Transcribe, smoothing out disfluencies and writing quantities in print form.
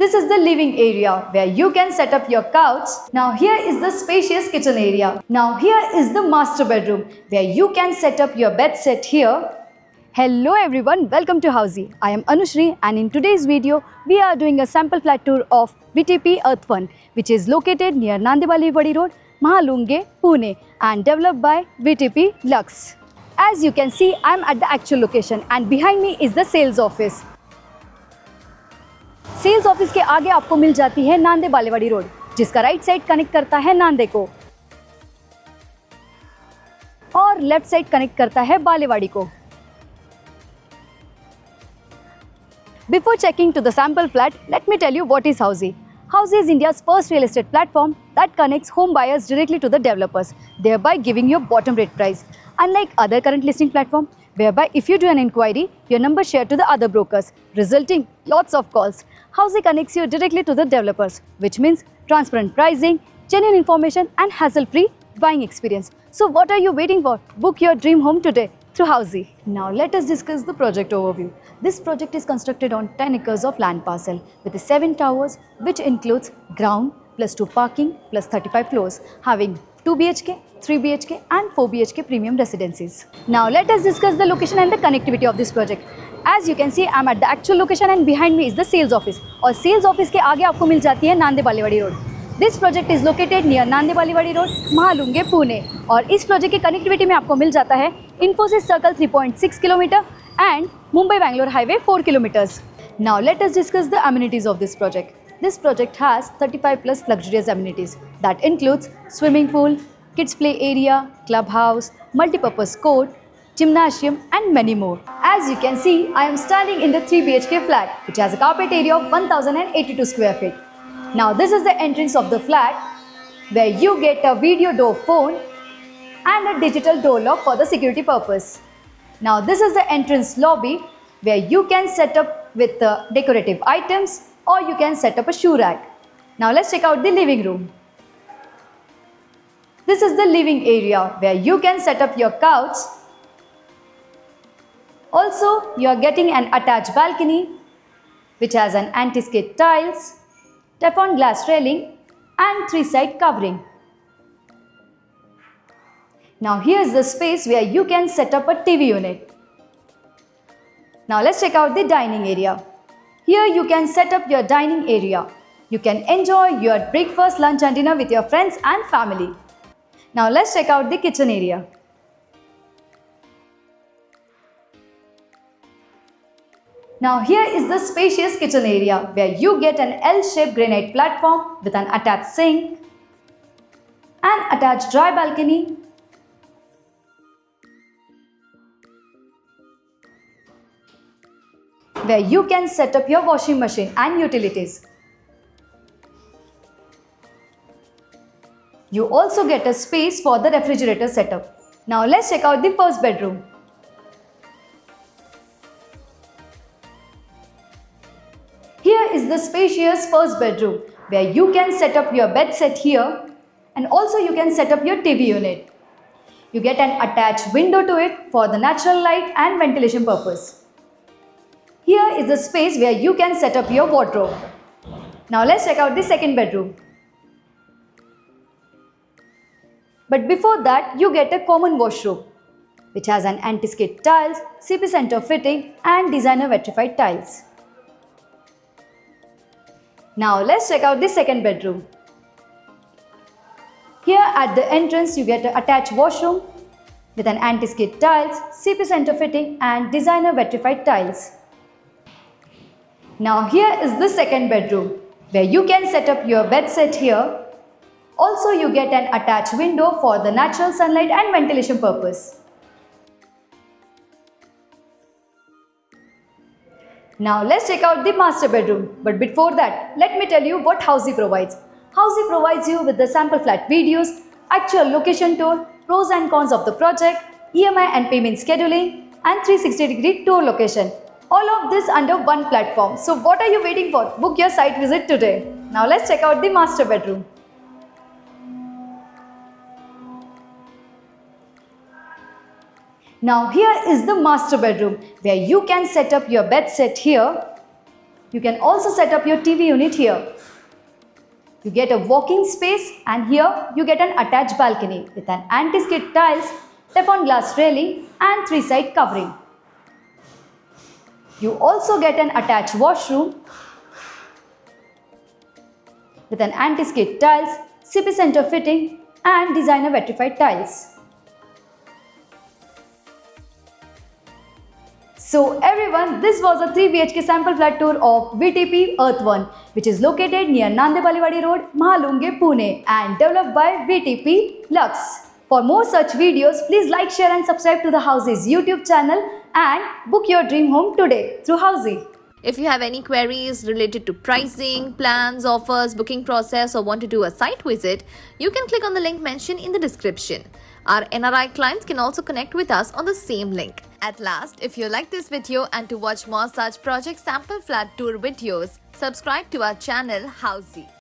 This is the living area where you can set up your couch. Now here is the spacious kitchen area. Now here is the master bedroom where you can set up your bed set here. Hello everyone, welcome to Housey. I am Anushri and in today's video we are doing a sample flat tour of VTP Earth Fund, which is located near Nandibali Road, Mahalunge, Pune and developed by VTP Lux. As you can see, I am at the actual location and behind me is the sales office. Sales office के आगे आपको मिल जाती है Nande Balewadi road, जिसका right side connect करता है नांदे को और लेफ्ट साइड कनेक्ट करता है बालेवाड़ी को. Before checking to the sample flat, let me tell you what is Housey. Housey is India's first real estate platform that connects home buyers directly to the developers, thereby giving you bottom rate price. Unlike other current listing platforms, whereby if you do an inquiry, your number shared to the other brokers, resulting lots of calls. Housey connects you directly to the developers, which means transparent pricing, genuine information and hassle-free buying experience. So what are you waiting for? Book your dream home today through Housey. Now let us discuss the project overview. This project is constructed on 10 acres of land parcel with 7 towers, which includes ground plus 2 parking plus 35 floors, having 2 BHK, 3 BHK and 4 BHK premium residencies. Now let us discuss the location and the connectivity of this project. As you can see, I am at the actual location and behind me is the sales office. और sales office के आगे आपको मिल जाती है Nande Balewadi road. This project is located near Nande Balewadi road, Mahalunge, Pune. और इस project की कनेक्टिविटी में आपको मिल जाता है Infosys Circle 3.6 km and Mumbai Bangalore Highway 4 km. Now let us discuss the amenities of this project. This project has 35 plus luxurious amenities that includes swimming pool, kids play area, clubhouse, multi-purpose court, gymnasium and many more. As you can see, I am standing in the 3 BHK flat, which has a carpet area of 1082 square feet. Now this is the entrance of the flat where you get a video door phone and a digital door lock for the security purpose. Now this is the entrance lobby where you can set up with decorative items or you can set up a shoe rack. Now let's check out the living room. This is the living area where you can set up your couch. Also, you are getting an attached balcony which has an anti-skid tiles, Teflon glass railing and 3-side covering. Now here is the space where you can set up a TV unit. Now let's check out the dining area. Here you can set up your dining area. You can enjoy your breakfast, lunch and dinner with your friends and family. Now let's check out the kitchen area. Now here is the spacious kitchen area where you get an L-shaped granite platform with an attached sink, an attached dry balcony, where you can set up your washing machine and utilities. You also get a space for the refrigerator setup. Now let's check out the first bedroom. Here is the spacious first bedroom where you can set up your bed set here and also you can set up your TV unit. You get an attached window to it for the natural light and ventilation purpose. Here is the space where you can set up your wardrobe. Now let's check out the second bedroom. But before that, you get a common washroom which has an anti-skid tiles, CP center fitting and designer vitrified tiles. Now let's check out the second bedroom. Here at the entrance you get an attached washroom with an anti-skid tiles, CP center fitting and designer vitrified tiles. Now here is the second bedroom where you can set up your bed set here. Also you get an attached window for the natural sunlight and ventilation purpose. Now let's check out the master bedroom. But before that, let me tell you what Housey provides. Housey provides you with the sample flat videos, actual location tour, pros and cons of the project, EMI and payment scheduling and 360-degree tour location. All of this under one platform. So what are you waiting for? Book your site visit today. Now let's check out the master bedroom. Now here is the master bedroom where you can set up your bed set here You can also set up your TV unit here. You get a walking space and here you get an attached balcony with an anti-skid tiles, Teflon glass railing and 3-side covering. You also get an attached washroom with an anti-skid tiles, CP center fitting and designer vitrified tiles. So everyone, this was a 3 BHK sample flat tour of VTP Earth 1, which is located near Nandebaliwadi Road, Mahalunge, Pune and developed by VTP Lux. For more such videos, please like, share and subscribe to the Housey's YouTube channel and book your dream home today through Housey. If you have any queries related to pricing, plans, offers, booking process or want to do a site visit, you can click on the link mentioned in the description. Our NRI clients can also connect with us on the same link. At last, if you like this video and to watch more such project sample flat tour videos, subscribe to our channel Housey.